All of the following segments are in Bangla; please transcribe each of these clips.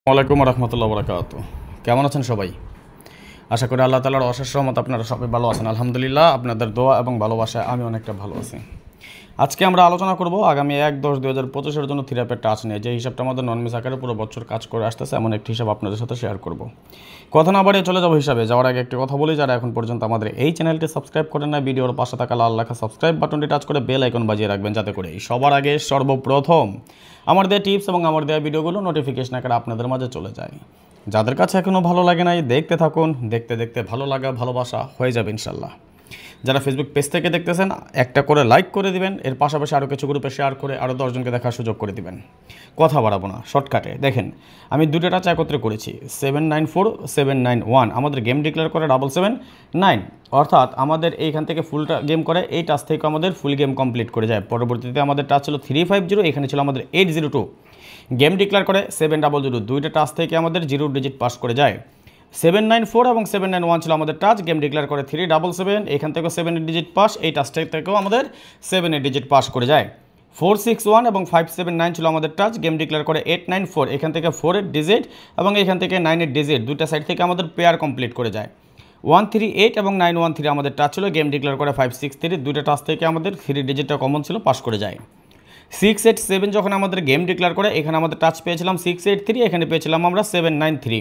ওয়ালাইকুম রহমতুল্লাহ বরকাত। কেমন আছেন সবাই? আশা করি আল্লাহ তাআলার অশেষ রহমত আপনারা সবাই ভালো আছেন। আলহামদুলিল্লাহ, আপনাদের দোয়া এবং ভালোবাসায় আমি অনেকটা ভালো আছি। আজকে আমরা আলোচনা করব আগামী ১-১০-২০২৫-এর জন্য থিরাপের টাচ নিয়ে, যে হিসাবটা আমাদের নন মিস আকারে পুরো বছর কাজ করে আসতেছে, এমন একটি হিসাব আপনাদের সাথে শেয়ার করব। কথা না বাড়িয়ে চলে যাবো হিসাবে যাওয়ার আগে একটি কথা বলি, যারা এখন পর্যন্ত আমাদের এই চ্যানেলটি সাবস্ক্রাইব করেন না, ভিডিওর পাশে থাকা লাল লেখা সাবস্ক্রাইব বাটনটি টাচ করে বেল আইকন বাজিয়ে রাখবেন, যাতে করে সবার আগে সর্বপ্রথম আমার দেওয়া টিপস এবং আমার দেওয়া ভিডিওগুলো নোটিফিকেশন আকারে আপনাদের মাঝে চলে যায়। যাদের কাছে এখনও ভালো লাগে নাই, দেখতে থাকুন, দেখতে দেখতে ভালো লাগা ভালোবাসা হয়ে যাবে ইনশাল্লাহ। যারা ফেসবুক পেজ থেকে দেখতেছেন, একটা করে লাইক করে দিবেন, এর পাশাপাশি আরও কিছু গ্রুপে শেয়ার করে আরও 10 জনকে দেখার সুযোগ করে দিবেন। কথা বাড়াবো না, শর্টকাটে দেখেন, আমি দুটো টাচ একত্রে করেছি 794-791, আমাদের গেম ডিক্লেয়ার করে 779, অর্থাৎ আমাদের এইখান থেকে ফুলটা গেম করে এই টাচ থেকে আমাদের ফুল গেম কমপ্লিট করে যায়। পরবর্তীতে আমাদের টাচ ছিল 350, এখানে ছিল আমাদের 802, গেম ডিক্লেয়ার করে 700, দুইটা টাচ থেকে আমাদের 0 ডিজিট পাস করে যায়। 794 এবং 791 ছিল আমাদের টাচ, গেম ডিক্লেয়ার করে 377, এখান থেকেও 7 ডিজিট পাস, এই টাচটা থেকেও আমাদের 7 ডিজিট পাস করে যায়। 461 এবং 579 ছিল আমাদের টাচ, গেম ডিক্লেয়ার করে 894, এখান থেকে 4 ডিজিট এবং এখান থেকে 9 ডিজিট, দুইটা সাইড থেকে আমাদের পেয়ার কমপ্লিট করে যায়। 138 এবং 913 আমাদের টাচ ছিল, গেম ডিক্লেয়ার করে 563, দুইটা টাচ থেকে আমাদের 3 ডিজিটটা কমন ছিল, পাস করে যায়। 687 যখন আমাদের গেম ডিক্লেয়ার করে, এখানে আমাদের টাচ পেয়েছিলাম 683, এখানে পেয়েছিলাম আমরা 793,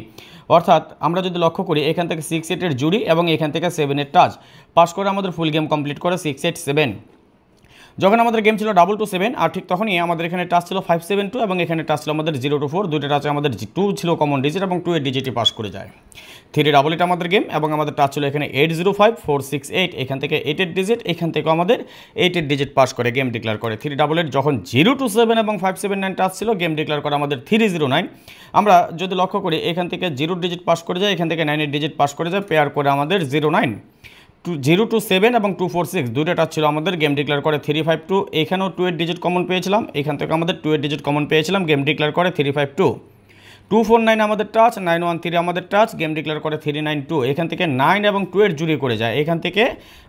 অর্থাৎ আমরা যদি লক্ষ্য করি এখান থেকে 68-এর জুড়ি এবং এখান থেকে 7-এর টাচ পাস করে আমাদের ফুল গেম কমপ্লিট করে 687। যখন আমাদের গেম ছিল 227, আর ঠিক তখনই আমাদের এখানে টাচ ছিল 572 এবং এখানে টাচ ছিল আমাদের 024, দুইটা টাচে আমাদের 2 ছিল কমন ডিজিট এবং 2 এর ডিজিটই পাস করে যায়। 388 আমাদের গেম এবং আমাদের টাচ ছিল এখানে 805468, এখান থেকে 8 এর ডিজিট, এখান থেকে আমাদের 8 এর ডিজিট পাস করে গেম ডিক্লেয়ার করে 388। যখন 027 এবং 579 টাচ ছিল, গেম ডিক্লেয়ার করে আমাদের 309, আমরা যদি লক্ষ্য করি এখান থেকে 0 ডিজিট পাস করে যায়, এখান থেকে 9 এর ডিজিট পাস করে যায়, পেয়ার করে আমাদের 09। 027 এবং 246 দুইটা টাচ ছিল আমাদের, গেম ডিক্লেয়ার করে 352, এখানেও 2 এর ডিজিট কমন পেয়েছিলাম, এখান থেকে আমাদের 2 এর ডিজিট কমন পেয়েছিলাম, গেম ডিক্লেয়ার করে 352। 249 আমাদের টাচ, 913 আমাদের টাচ, গেম ডিক্লেয়ার করে 392, এখান থেকে 9 এবং 2 এর জুড়ি করে যায়, এখান থেকে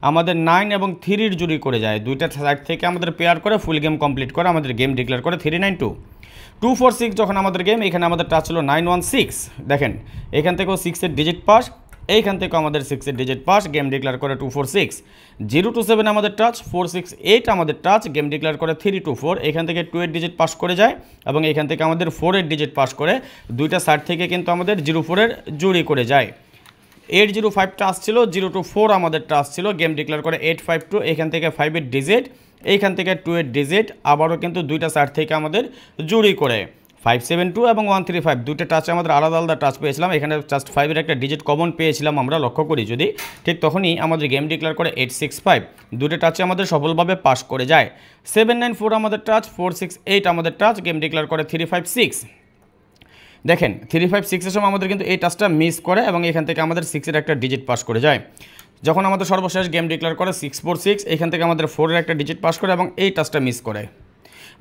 আমাদের 9 এবং 3 এর জুড়ি করে যায়, দুইটা সাইড থেকে আমাদের পেয়ার করে ফুল গেম কমপ্লিট করে আমাদের গেম ডিক্লেয়ার করে 392। 246 যখন আমাদের গেম, এখানে আমাদের টাচ ছিল 916, দেখেন এখান থেকেও 6 এর ডিজিট পাস, এইখান থেকে আমাদের 6 এর ডিজিট পাস, গেম ডিক্লেয়ার করে 246। 027 আমাদের টাচ, 468 আমাদের টাচ, গেম ডিক্লেয়ার করে 324, এখান থেকে 2 এর ডিজিট পাস করে যায় এবং এখান থেকে আমাদের 4 এর ডিজিট পাস করে, দুইটা সাইড থেকে কিন্তু আমাদের 04 এর জুড়ি করে যায়। 805 টাচ ছিল, 024 আমাদের টাচ ছিল, গেম ডিক্লেয়ার করে 852, এখান থেকে 5 এর ডিজিট, এইখান থেকে 2 এর ডিজিট, আবারও কিন্তু দুইটা সাইড থেকে আমাদের জুড়ি করে 572 এবং 135, দুইটা টাচে আমাদের আলাদা আলাদা টাচ পেয়েছিলাম, এখানে জাস্ট 5-এর একটা ডিজিট কমন পেয়েছিলাম আমরা লক্ষ্য করি যদি, ঠিক তখনই আমাদের গেম ডিক্লেয়ার করে 865, দুটো টাচে আমাদের সফলভাবে পাস করে যায়। 794 আমাদের টাচ, 468 আমাদের টাচ, গেম ডিক্লেয়ার করে 356। দেখেন 356-এর সময় আমাদের কিন্তু এই টাচটা মিস করে এবং এখান থেকে আমাদের 6-এর একটা ডিজিট পাস করে যায়। যখন আমাদের সর্বশেষ গেম ডিক্লেয়ার করে 646, এখান থেকে আমাদের 4-এর একটা ডিজিট পাস করে এবং এই টাচটা মিস করে।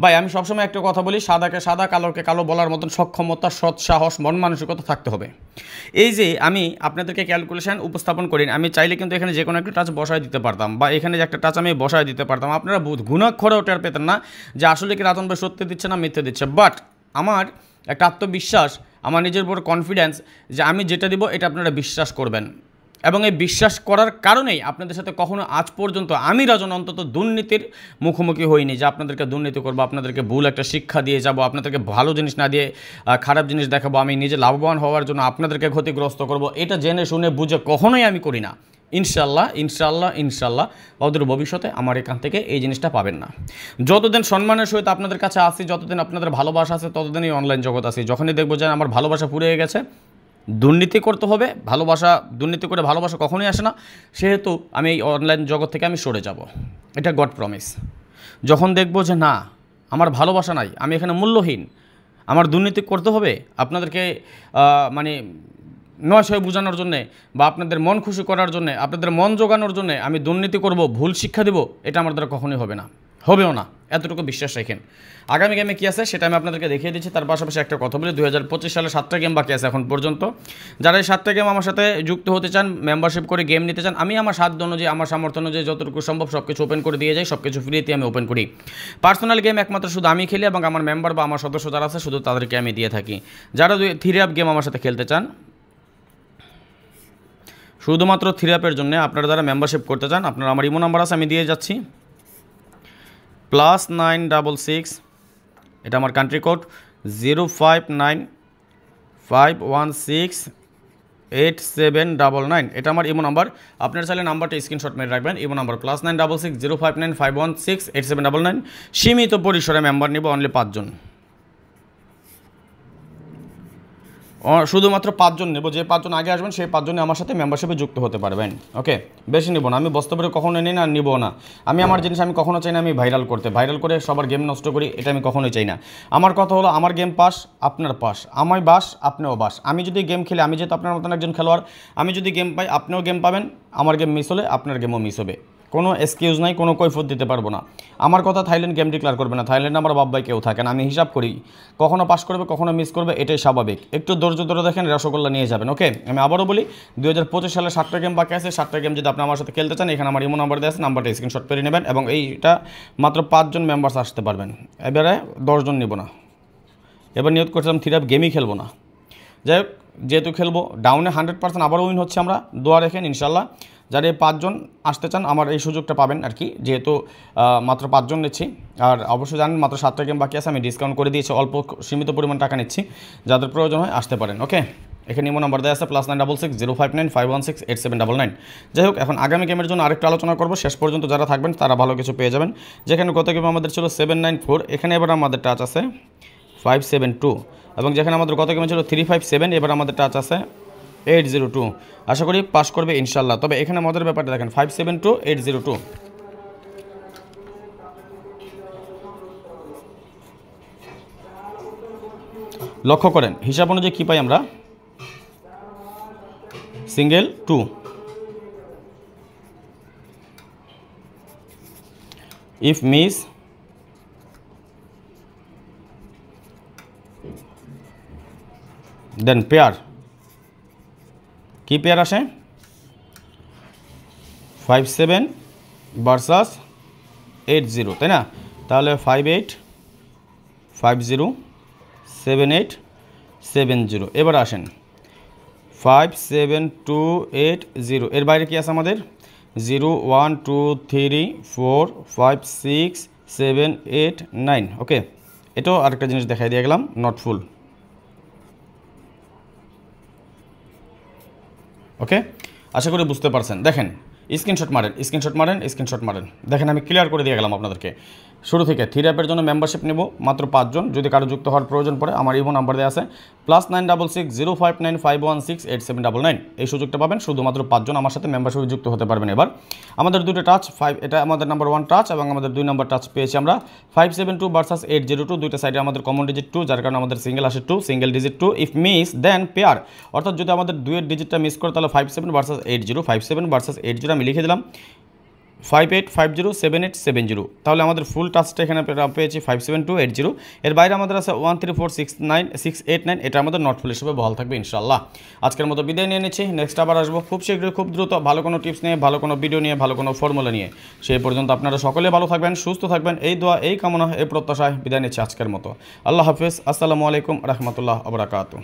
ভাই আমি সবসময় একটা কথা বলি, সাদাকে সাদা কালোকে কালো বলার মতন সক্ষমতা, সৎ সাহস, মন মানসিকতা থাকতে হবে। এই যে আমি আপনাদেরকে ক্যালকুলেশন উপস্থাপন করি, আমি চাইলে কিন্তু এখানে যে কোনো একটা টাচ বসায় দিতে পারতাম, বা এখানে যে একটা টাচ আমি বসায় দিতে পারতাম, আপনারা গুণাক্ষরে ওটার পেতেন না যে আসলে কি রাতন ভাই সত্যি দিচ্ছে না মিথ্যে দিচ্ছে। বাট আমার একটা আত্মবিশ্বাস, আমার নিজের উপর কনফিডেন্স যে আমি যেটা দিব এটা আপনারা বিশ্বাস করবেন, এবং এই বিশ্বাস করার কারণেই আপনাদের সাথে কখনো আজ পর্যন্ত আমি রাজন অন্তত দুর্নীতির মুখোমুখি হইনি, যে আপনাদেরকে দুর্নীতি করবো, আপনাদেরকে ভুল একটা শিক্ষা দিয়ে যাব, আপনাদেরকে ভালো জিনিস না দিয়ে খারাপ জিনিস দেখাবো, আমি নিজে লাভবান হওয়ার জন্য আপনাদেরকে ক্ষতিগ্রস্ত করব, এটা জেনে শুনে বুঝে কখনোই আমি করি না। ইনশাল্লাহ ইনশাল্লাহ ইনশাল্লাহ অদূর ভবিষ্যতে আমার এখান থেকে এই জিনিসটা পাবেন না। যতদিন সম্মানের সহিত আপনাদের কাছে আসি, যতদিন আপনাদের ভালোবাসা আছে, ততদিনই অনলাইন জগৎ আসি। যখনই দেখবো যে আমার ভালোবাসা ফুরিয়ে গেছে, দুর্নীতি করতে হবে, ভালোবাসা দুর্নীতি করে ভালোবাসা কখনোই আসে না, সেহেতু আমি এই অনলাইন জগৎ থেকে আমি সরে যাব, এটা গড প্রমিস। যখন দেখব যে না আমার ভালোবাসা নাই, আমি এখানে মূল্যহীন, আমার দুর্নীতি করতে হবে আপনাদেরকে মানে নয় বোঝানোর জন্যে বা আপনাদের মন খুশি করার জন্যে, আপনাদের মন জোগানোর জন্যে আমি দুর্নীতি করব, ভুল শিক্ষা দেব, এটা আমার দ্বারা কখনোই হবে না। হবেও না, এতটুকু বিশ্বাস রাখেন। আগামী গেমে কী আছে সেটা আমি আপনাদেরকে দেখিয়ে দিচ্ছি। তার পাশাপাশি একটা কথা বলি, 2025 সালে 7টা গেম বাকি আছে এখন পর্যন্ত। যারা এই 7টা গেম আমার সাথে যুক্ত হতে চান, মেম্বারশিপ করে গেম নিতে চান, আমি আমার সাধ্য অনুযায়ী, আমার সামর্থ্য অনুযায়ী যতটুকু সম্ভব সব কিছু ওপেন করে দিয়ে যাই, সব কিছু ফ্রিতে আমি ওপেন করি। পার্সোনাল গেম একমাত্র শুধু আমি খেলি এবং আমার মেম্বার বা আমার সদস্য যারা আছে শুধু তাদেরকে আমি দিয়ে থাকি। যারা 3 অ্যাপ গেম আমার সাথে খেলতে চান, শুধুমাত্র 3 অ্যাপের জন্য আপনারা যারা মেম্বারশিপ করতে চান, আপনারা আমার ইমো নাম্বার আছে আমি দিয়ে যাচ্ছি, +966, এটা আমার কান্ট্রি কোড, 05951687999, এটা আমার ইমো নাম্বার। আপনার চাইলে নাম্বারটা স্ক্রিনশট মেরে রাখবেন। Imo number +966 05951687999। সীমিত পরিসরে মেম্বার নিব, অনলি 5 জন, শুধুমাত্র 5 জন নেব। যে 5 জন আগে আসবেন সেই 5 জনই আমার সাথে মেম্বারশিপে যুক্ত হতে পারবেন। ওকে, বেশি নেব না, আমি বাস্তবে কখনো নিই না, নিব না। আমি আমার জিনিস আমি কখনো চাই না আমি ভাইরাল করে সবার গেম নষ্ট করি, এটা আমি কখনোই চাই না। আমার কথা হলো, আমার গেম পাস আপনার পাস, আমি বাস আপনিও বাস। আমি যদি গেম খেলি, আমি যেহেতু আপনার মতন একজন খেলোয়াড়, আমি যদি গেম পাই আপনিও গেম পাবেন, আমার গেম মিস হলে আপনার গেমও মিস হবে। কোনো এক্সকিউজ নাই, কোনো কৈফিয়ত দিতে পারবো না। আমার কথা, থাইল্যান্ড গেম ডিক্লেয়ার করবে না, থাইল্যান্ড আমার বাপ ভাই কেউ থাকে না, আমি হিসাব করি, কখনো পাস করবে কখনো মিস করবে, এটাই স্বাভাবিক। একটু ধৈর্য ধরে দেখেন, রসগোল্লা নিয়ে যাবেন। ওকে, আমি আবারও বলি, 2025 সালে 7টা গেম বাকি আছে। 7টা গেম যদি আপনি আমার সাথে খেলতে চান, এখানে আমার ইমো নাম্বার দেওয়া আছে, নাম্বারটা স্ক্রিনশট করে নেবেন এবং এইটা মাত্র 5 জন মেম্বার্স আসতে পারবেন, এবারে 10 জন নিব না। এবার নিয়ত করছিলাম 3 অ্যাপ গেমই খেলবো না। যাই হোক, যেহেতু খেলবো, ডাউনে 100% আবারও উইন হচ্ছে, আমরা দোয়া রেখেন ইনশাল্লাহ। যারা এই 5 জন আসতে চান আমার এই সুযোগটা পাবেন আর কি, যেহেতু মাত্র 5 জন নিচ্ছি। আর অবশ্যই জানেন মাত্র 7টা গেম বাকি আছে, আমি ডিসকাউন্ট করে দিয়েছি, অল্প সীমিত পরিমাণ টাকা নিচ্ছি, যাদের প্রয়োজন হয় আসতে পারেন। ওকে, এখানে ইমো নাম্বার দেওয়া আছে, +966 05951687999। যাই হোক, এখন আগামী গেমের জন্য আরেকটু আলোচনা করবো। শেষ পর্যন্ত যারা থাকবেন তারা ভালো কিছু পেয়ে যাবেন। যেখানে গত গেম আমাদের ছিল 794, এখানে এবার আমাদের টাচ আছে 572, এবং যেখানে আমাদের গত গেমে ছিল 357, এবার আমাদের টাচ আছে 802। আশা করি পাস করবে ইনশাল্লাহ। তবে এখানে মজার ব্যাপারটা দেখেন, 572 802। লক্ষ্য করেন হিসাব অনুযায়ী কী পাই আমরা, single 2, if miss then pair. কি পেয়ার আসে, 57 ভার্সাস 80, তাই না? তাহলে 58507870। এবার আসেন 57280, এর বাইরে কি আছে আমাদের, 0 1 2 3 4 5 6 7 8 9। ওকে, এটাও আরেকটা জিনিস দেখাই দিয়ে গেলাম, নট ফুল। ওকে, আশা করি বুঝতে পারছেন। দেখেন, স্ক্রিনশট মারেন। দেখেন, আমি ক্লিয়ার করে দিয়ে গেলাম আপনাদেরকে শুরু থেকে। 3 অ্যাপের জন্য মেম্বারশিপ নেব মাত্র 5 জন। যদি কারো যুক্ত হওয়ার প্রয়োজন পড়ে, আমার ইমো নাম্বার দেওয়া আছে, +966 05951687999। এই সুযোগটা পাবেন, শুধুমাত্র 5 জন আমার সাথে মেম্বারশিপে যুক্ত হতে পারবেন। এবার আমাদের দুটো টাচ 5, এটা আমাদের নাম্বার 1 টাচ এবং আমাদের 2 নাম্বার টাচ পেয়েছি আমরা 572 ভার্সাস 802। দুইটা সাইডে আমাদের কমন ডিজিট 2, যার কারণে আমাদের সিঙ্গেল আসে 2, single digit 2। If miss then pair, অর্থাৎ যদি আমাদের 2 এর ডিজিটটা মিস করে তাহলে 57 ভার্সাস 80, 57 ভার্সাস 80 আমি লিখে দিলাম 58507870। তাহলে আমাদের ফুল টাচটা এখানে পেয়েছি 57280। এর বাইরে আমাদের আছে 13469 এটা আমাদের নট ফুল হিসেবে বহাল থাকবে ইনশাল্লাহ। আজকের মতো বিদায় নিয়ে নিচ্ছি, নেক্সট আবার আসবো খুব শীঘ্রই, খুব দ্রুত, ভালো কোনো টিপস নিয়ে, ভালো কোনো ভিডিও নিয়ে, ভালো কোনো ফর্মুলা নিয়ে। সেই পর্যন্ত আপনারা সকলে ভালো থাকবেন, সুস্থ থাকবেন, এই দোয়া, এই কামনা, এই প্রত্যাশায় বিদায় নিচ্ছি আজকের মতো। আল্লাহ হাফিজ, আসসালামু আলাইকুম রহমতুল্লাহ ওয়া বারাকাতুহু।